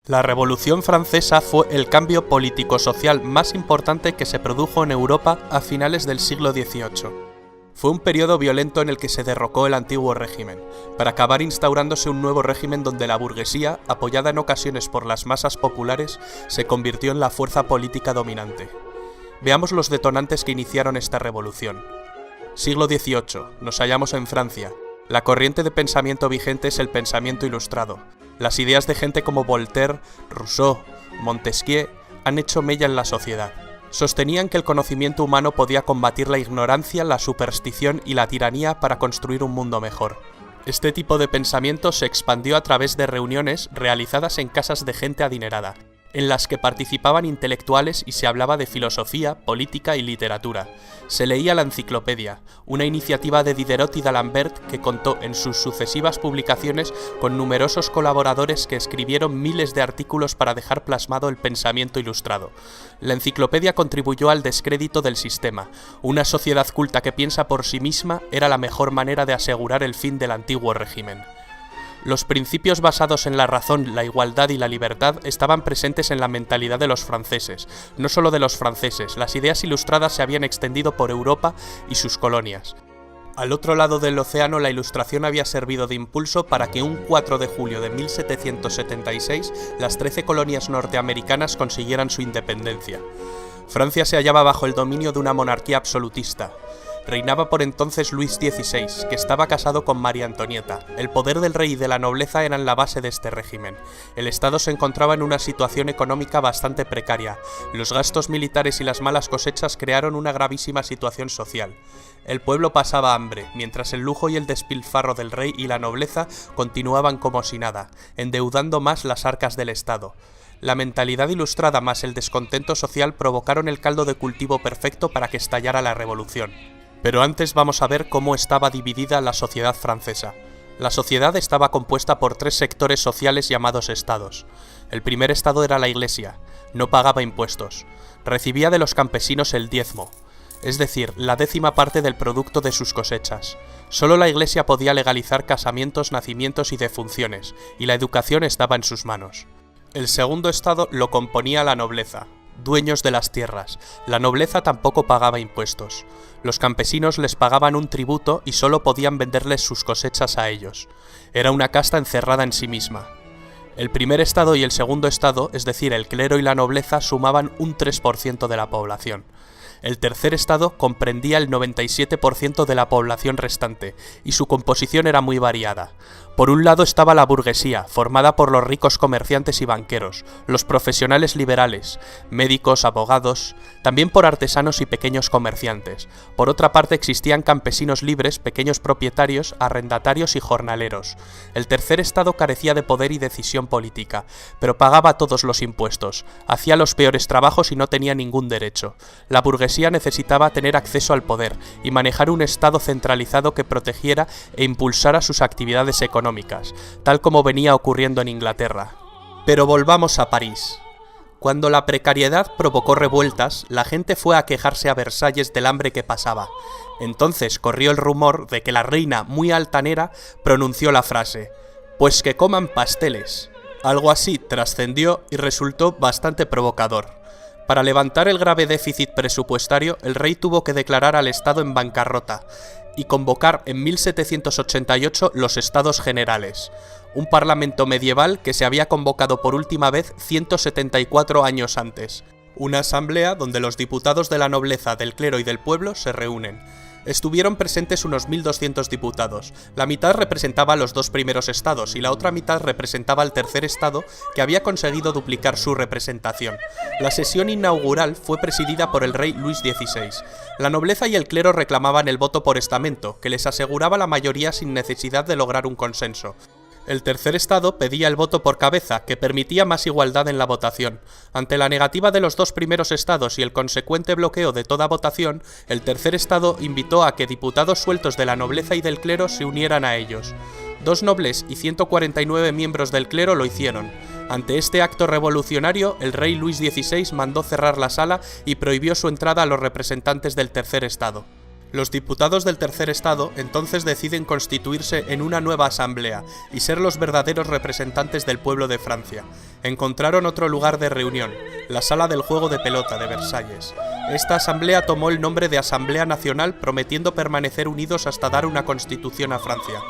La Revolución Francesa fue el cambio político-social más importante que se produjo en Europa a finales del siglo XVIII. Fue un periodo violento en el que se derrocó el antiguo régimen, para acabar instaurándose un nuevo régimen donde la burguesía, apoyada en ocasiones por las masas populares, se convirtió en la fuerza política dominante. Veamos los detonantes que iniciaron esta revolución. Siglo XVIII. Nos hallamos en Francia. La corriente de pensamiento vigente es el pensamiento ilustrado. Las ideas de gente como Voltaire, Rousseau, Montesquieu han hecho mella en la sociedad. Sostenían que el conocimiento humano podía combatir la ignorancia, la superstición y la tiranía para construir un mundo mejor. Este tipo de pensamiento se expandió a través de reuniones realizadas en casas de gente adinerada, en las que participaban intelectuales y se hablaba de filosofía, política y literatura. Se leía la enciclopedia, una iniciativa de Diderot y d'Alembert que contó en sus sucesivas publicaciones con numerosos colaboradores que escribieron miles de artículos para dejar plasmado el pensamiento ilustrado. La enciclopedia contribuyó al descrédito del sistema. Una sociedad culta que piensa por sí misma era la mejor manera de asegurar el fin del antiguo régimen. Los principios basados en la razón, la igualdad y la libertad estaban presentes en la mentalidad de los franceses. No solo de los franceses, las ideas ilustradas se habían extendido por Europa y sus colonias. Al otro lado del océano, la Ilustración había servido de impulso para que un 4 de julio de 1776 las 13 colonias norteamericanas consiguieran su independencia. Francia se hallaba bajo el dominio de una monarquía absolutista. Reinaba por entonces Luis XVI, que estaba casado con María Antonieta. El poder del rey y de la nobleza eran la base de este régimen. El Estado se encontraba en una situación económica bastante precaria. Los gastos militares y las malas cosechas crearon una gravísima situación social. El pueblo pasaba hambre, mientras el lujo y el despilfarro del rey y la nobleza continuaban como si nada, endeudando más las arcas del Estado. La mentalidad ilustrada más el descontento social provocaron el caldo de cultivo perfecto para que estallara la revolución. Pero antes vamos a ver cómo estaba dividida la sociedad francesa. La sociedad estaba compuesta por 3 sectores sociales llamados estados. El primer estado era la Iglesia, no pagaba impuestos. Recibía de los campesinos el diezmo, es decir, la 10ª parte del producto de sus cosechas. Solo la Iglesia podía legalizar casamientos, nacimientos y defunciones, y la educación estaba en sus manos. El segundo estado lo componía la nobleza, dueños de las tierras. La nobleza tampoco pagaba impuestos. Los campesinos les pagaban un tributo y solo podían venderles sus cosechas a ellos. Era una casta encerrada en sí misma. El primer estado y el segundo estado, es decir, el clero y la nobleza, sumaban un 3% de la población. El tercer estado comprendía el 97% de la población restante, y su composición era muy variada. Por un lado estaba la burguesía, formada por los ricos comerciantes y banqueros, los profesionales liberales, médicos, abogados, también por artesanos y pequeños comerciantes. Por otra parte existían campesinos libres, pequeños propietarios, arrendatarios y jornaleros. El tercer estado carecía de poder y decisión política, pero pagaba todos los impuestos, hacía los peores trabajos y no tenía ningún derecho. La burguesía necesitaba tener acceso al poder y manejar un estado centralizado que protegiera e impulsara sus actividades económicas, tal como venía ocurriendo en Inglaterra. Pero volvamos a París. Cuando la precariedad provocó revueltas, la gente fue a quejarse a Versalles del hambre que pasaba. Entonces corrió el rumor de que la reina, muy altanera, pronunció la frase: «Pues que coman pasteles». Algo así trascendió y resultó bastante provocador. Para levantar el grave déficit presupuestario, el rey tuvo que declarar al Estado en bancarrota y convocar en 1788 los Estados Generales, un parlamento medieval que se había convocado por última vez 174 años antes. Una asamblea donde los diputados de la nobleza, del clero y del pueblo se reúnen. Estuvieron presentes unos 1.200 diputados. La mitad representaba a los 2 primeros estados y la otra mitad representaba al tercer estado, que había conseguido duplicar su representación. La sesión inaugural fue presidida por el rey Luis XVI. La nobleza y el clero reclamaban el voto por estamento, que les aseguraba la mayoría sin necesidad de lograr un consenso. El tercer estado pedía el voto por cabeza, que permitía más igualdad en la votación. Ante la negativa de los 2 primeros estados y el consecuente bloqueo de toda votación, el tercer estado invitó a que diputados sueltos de la nobleza y del clero se unieran a ellos. 2 nobles y 149 miembros del clero lo hicieron. Ante este acto revolucionario, el rey Luis XVI mandó cerrar la sala y prohibió su entrada a los representantes del tercer estado. Los diputados del Tercer Estado entonces deciden constituirse en una nueva asamblea y ser los verdaderos representantes del pueblo de Francia. Encontraron otro lugar de reunión, la Sala del Juego de Pelota de Versalles. Esta asamblea tomó el nombre de Asamblea Nacional, prometiendo permanecer unidos hasta dar una constitución a Francia.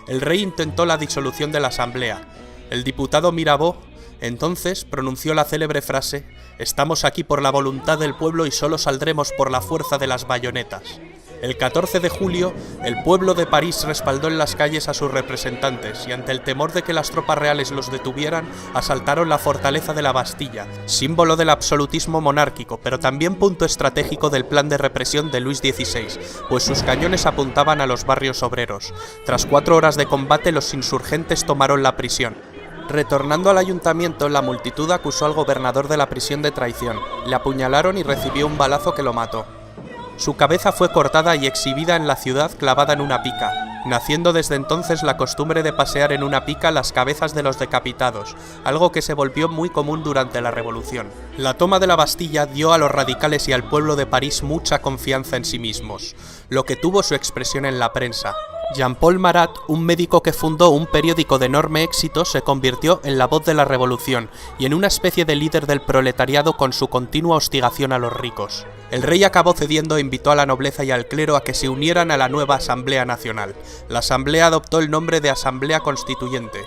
El rey intentó la disolución de la asamblea. El diputado Mirabeau entonces pronunció la célebre frase: «Estamos aquí por la voluntad del pueblo y solo saldremos por la fuerza de las bayonetas». El 14 de julio, el pueblo de París respaldó en las calles a sus representantes y ante el temor de que las tropas reales los detuvieran, asaltaron la fortaleza de la Bastilla, símbolo del absolutismo monárquico, pero también punto estratégico del plan de represión de Luis XVI, pues sus cañones apuntaban a los barrios obreros. Tras 4 horas de combate, los insurgentes tomaron la prisión. Retornando al ayuntamiento, la multitud acusó al gobernador de la prisión de traición. Le apuñalaron y recibió un balazo que lo mató. Su cabeza fue cortada y exhibida en la ciudad clavada en una pica, naciendo desde entonces la costumbre de pasear en una pica las cabezas de los decapitados, algo que se volvió muy común durante la Revolución. La toma de la Bastilla dio a los radicales y al pueblo de París mucha confianza en sí mismos, lo que tuvo su expresión en la prensa. Jean-Paul Marat, un médico que fundó un periódico de enorme éxito, se convirtió en la voz de la revolución y en una especie de líder del proletariado con su continua hostigación a los ricos. El rey acabó cediendo e invitó a la nobleza y al clero a que se unieran a la nueva Asamblea Nacional. La asamblea adoptó el nombre de Asamblea Constituyente.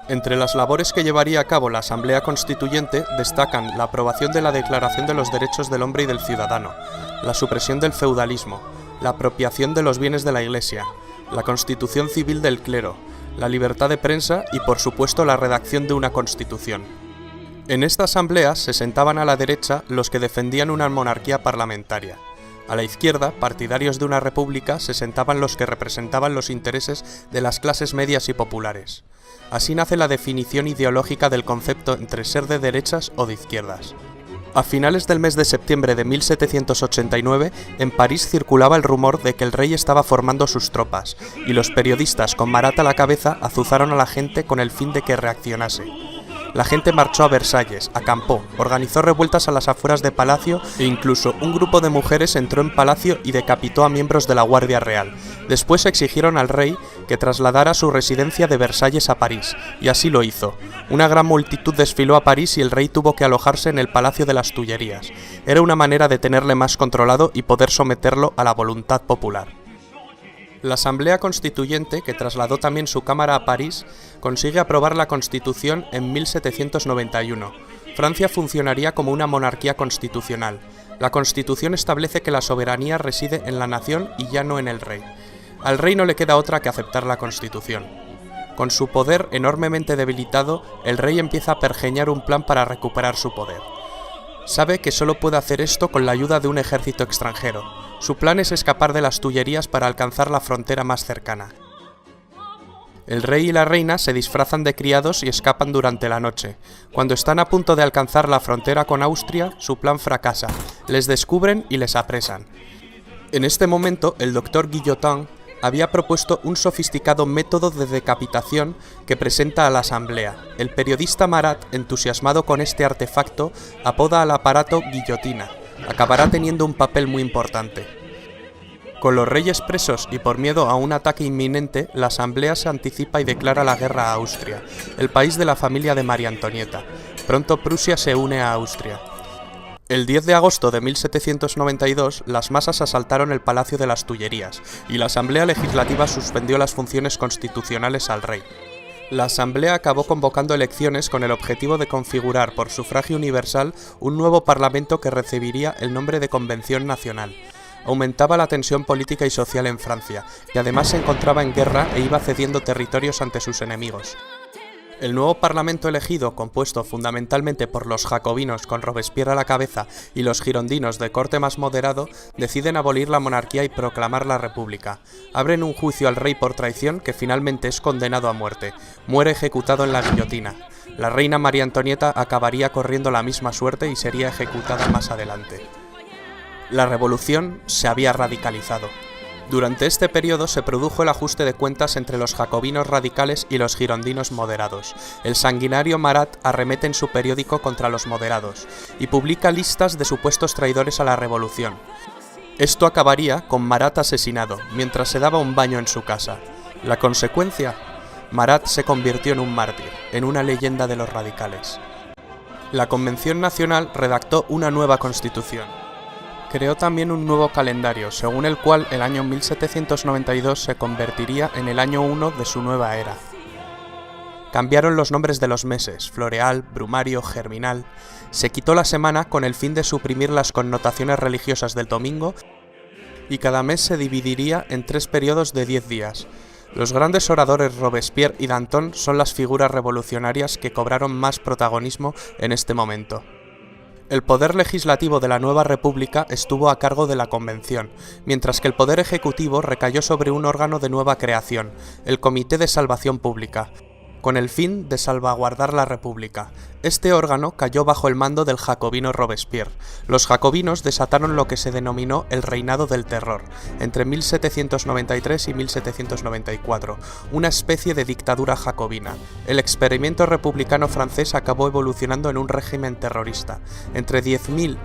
Entre las labores que llevaría a cabo la Asamblea Constituyente destacan la aprobación de la Declaración de los Derechos del Hombre y del Ciudadano, la supresión del feudalismo, la apropiación de los bienes de la Iglesia, la constitución civil del clero, la libertad de prensa y, por supuesto, la redacción de una constitución. En esta asamblea se sentaban a la derecha los que defendían una monarquía parlamentaria. A la izquierda, partidarios de una república, se sentaban los que representaban los intereses de las clases medias y populares. Así nace la definición ideológica del concepto entre ser de derechas o de izquierdas. A finales del mes de septiembre de 1789, en París circulaba el rumor de que el rey estaba formando sus tropas, y los periodistas, con Marat a la cabeza, azuzaron a la gente con el fin de que reaccionase. La gente marchó a Versalles, acampó, organizó revueltas a las afueras de Palacio e incluso un grupo de mujeres entró en Palacio y decapitó a miembros de la Guardia Real. Después exigieron al rey que trasladara su residencia de Versalles a París, y así lo hizo. Una gran multitud desfiló a París y el rey tuvo que alojarse en el Palacio de las Tullerías. Era una manera de tenerle más controlado y poder someterlo a la voluntad popular. La Asamblea Constituyente, que trasladó también su cámara a París, consigue aprobar la Constitución en 1791. Francia funcionaría como una monarquía constitucional. La Constitución establece que la soberanía reside en la nación y ya no en el rey. Al rey no le queda otra que aceptar la Constitución. Con su poder enormemente debilitado, el rey empieza a pergeñar un plan para recuperar su poder. Sabe que solo puede hacer esto con la ayuda de un ejército extranjero. Su plan es escapar de las Tullerías para alcanzar la frontera más cercana. El rey y la reina se disfrazan de criados y escapan durante la noche. Cuando están a punto de alcanzar la frontera con Austria, su plan fracasa. Les descubren y les apresan. En este momento, el doctor Guillotin había propuesto un sofisticado método de decapitación que presenta a la asamblea. El periodista Marat, entusiasmado con este artefacto, apoda al aparato guillotina. Acabará teniendo un papel muy importante. Con los reyes presos y por miedo a un ataque inminente, la asamblea se anticipa y declara la guerra a Austria, el país de la familia de María Antonieta. Pronto Prusia se une a Austria. El 10 de agosto de 1792, las masas asaltaron el Palacio de las Tullerías y la Asamblea Legislativa suspendió las funciones constitucionales al rey. La Asamblea acabó convocando elecciones con el objetivo de configurar por sufragio universal un nuevo parlamento que recibiría el nombre de Convención Nacional. Aumentaba la tensión política y social en Francia, que además se encontraba en guerra e iba cediendo territorios ante sus enemigos. El nuevo parlamento elegido, compuesto fundamentalmente por los jacobinos con Robespierre a la cabeza y los girondinos de corte más moderado, deciden abolir la monarquía y proclamar la república. Abren un juicio al rey por traición que finalmente es condenado a muerte. Muere ejecutado en la guillotina. La reina María Antonieta acabaría corriendo la misma suerte y sería ejecutada más adelante. La revolución se había radicalizado. Durante este periodo se produjo el ajuste de cuentas entre los jacobinos radicales y los girondinos moderados. El sanguinario Marat arremete en su periódico contra los moderados y publica listas de supuestos traidores a la revolución. Esto acabaría con Marat asesinado, mientras se daba un baño en su casa. La consecuencia: Marat se convirtió en un mártir, en una leyenda de los radicales. La Convención Nacional redactó una nueva constitución. Creó también un nuevo calendario, según el cual el año 1792 se convertiría en el año 1 de su nueva era. Cambiaron los nombres de los meses: floreal, brumario, germinal. Se quitó la semana con el fin de suprimir las connotaciones religiosas del domingo y cada mes se dividiría en 3 periodos de 10 días. Los grandes oradores Robespierre y Danton son las figuras revolucionarias que cobraron más protagonismo en este momento. El poder legislativo de la nueva república estuvo a cargo de la Convención, mientras que el poder ejecutivo recayó sobre un órgano de nueva creación, el Comité de Salvación Pública, con el fin de salvaguardar la República. Este órgano cayó bajo el mando del jacobino Robespierre. Los jacobinos desataron lo que se denominó el Reinado del Terror, entre 1793 y 1794, una especie de dictadura jacobina. El experimento republicano francés acabó evolucionando en un régimen terrorista. Entre 10.000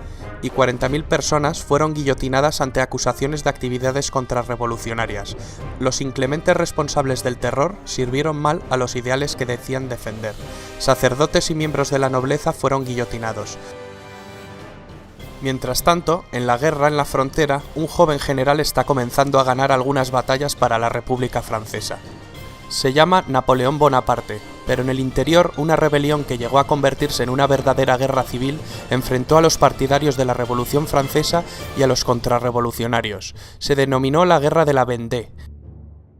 y 40.000 personas fueron guillotinadas ante acusaciones de actividades contrarrevolucionarias. Los inclementes responsables del terror sirvieron mal a los ideales que decían defender. Sacerdotes y miembros de la nobleza fueron guillotinados. Mientras tanto, en la guerra en la frontera, un joven general está comenzando a ganar algunas batallas para la República Francesa. Se llama Napoleón Bonaparte, pero en el interior una rebelión que llegó a convertirse en una verdadera guerra civil enfrentó a los partidarios de la Revolución Francesa y a los contrarrevolucionarios. Se denominó la Guerra de la Vendée.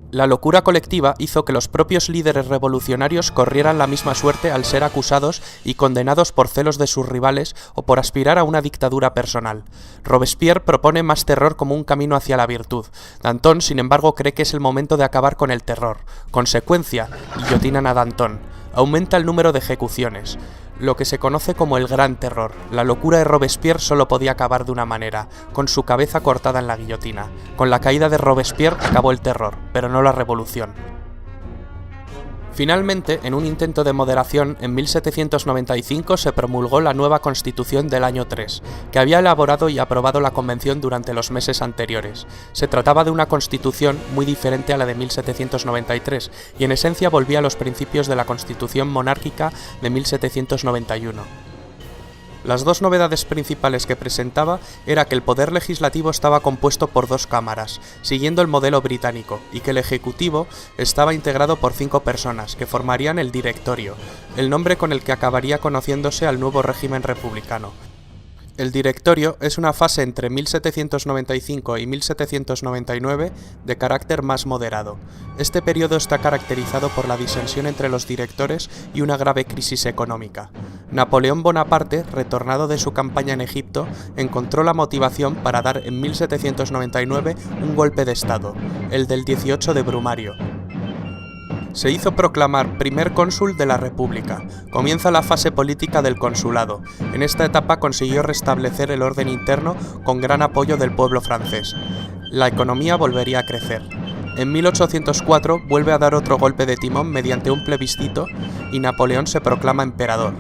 La locura colectiva hizo que los propios líderes revolucionarios corrieran la misma suerte al ser acusados y condenados por celos de sus rivales o por aspirar a una dictadura personal. Robespierre propone más terror como un camino hacia la virtud. Danton, sin embargo, cree que es el momento de acabar con el terror. Consecuencia: guillotinan a Danton. Aumenta el número de ejecuciones. Lo que se conoce como el Gran Terror. La locura de Robespierre solo podía acabar de una manera, con su cabeza cortada en la guillotina. Con la caída de Robespierre acabó el terror, pero no la revolución. Finalmente, en un intento de moderación, en 1795 se promulgó la nueva Constitución del año 3, que había elaborado y aprobado la Convención durante los meses anteriores. Se trataba de una constitución muy diferente a la de 1793, y en esencia volvía a los principios de la Constitución monárquica de 1791. Las dos novedades principales que presentaba era que el poder legislativo estaba compuesto por 2 cámaras, siguiendo el modelo británico, y que el ejecutivo estaba integrado por 5 personas, que formarían el directorio, el nombre con el que acabaría conociéndose al nuevo régimen republicano. El directorio es una fase entre 1795 y 1799 de carácter más moderado. Este periodo está caracterizado por la disensión entre los directores y una grave crisis económica. Napoleón Bonaparte, retornado de su campaña en Egipto, encontró la motivación para dar en 1799 un golpe de estado, el del 18 de Brumario. Se hizo proclamar primer cónsul de la República. Comienza la fase política del consulado. En esta etapa consiguió restablecer el orden interno con gran apoyo del pueblo francés. La economía volvería a crecer. En 1804 vuelve a dar otro golpe de timón mediante un plebiscito y Napoleón se proclama emperador.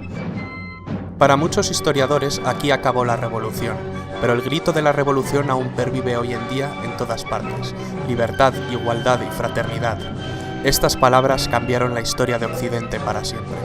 Para muchos historiadores aquí acabó la revolución, pero el grito de la revolución aún pervive hoy en día en todas partes. Libertad, igualdad y fraternidad. Estas palabras cambiaron la historia de Occidente para siempre.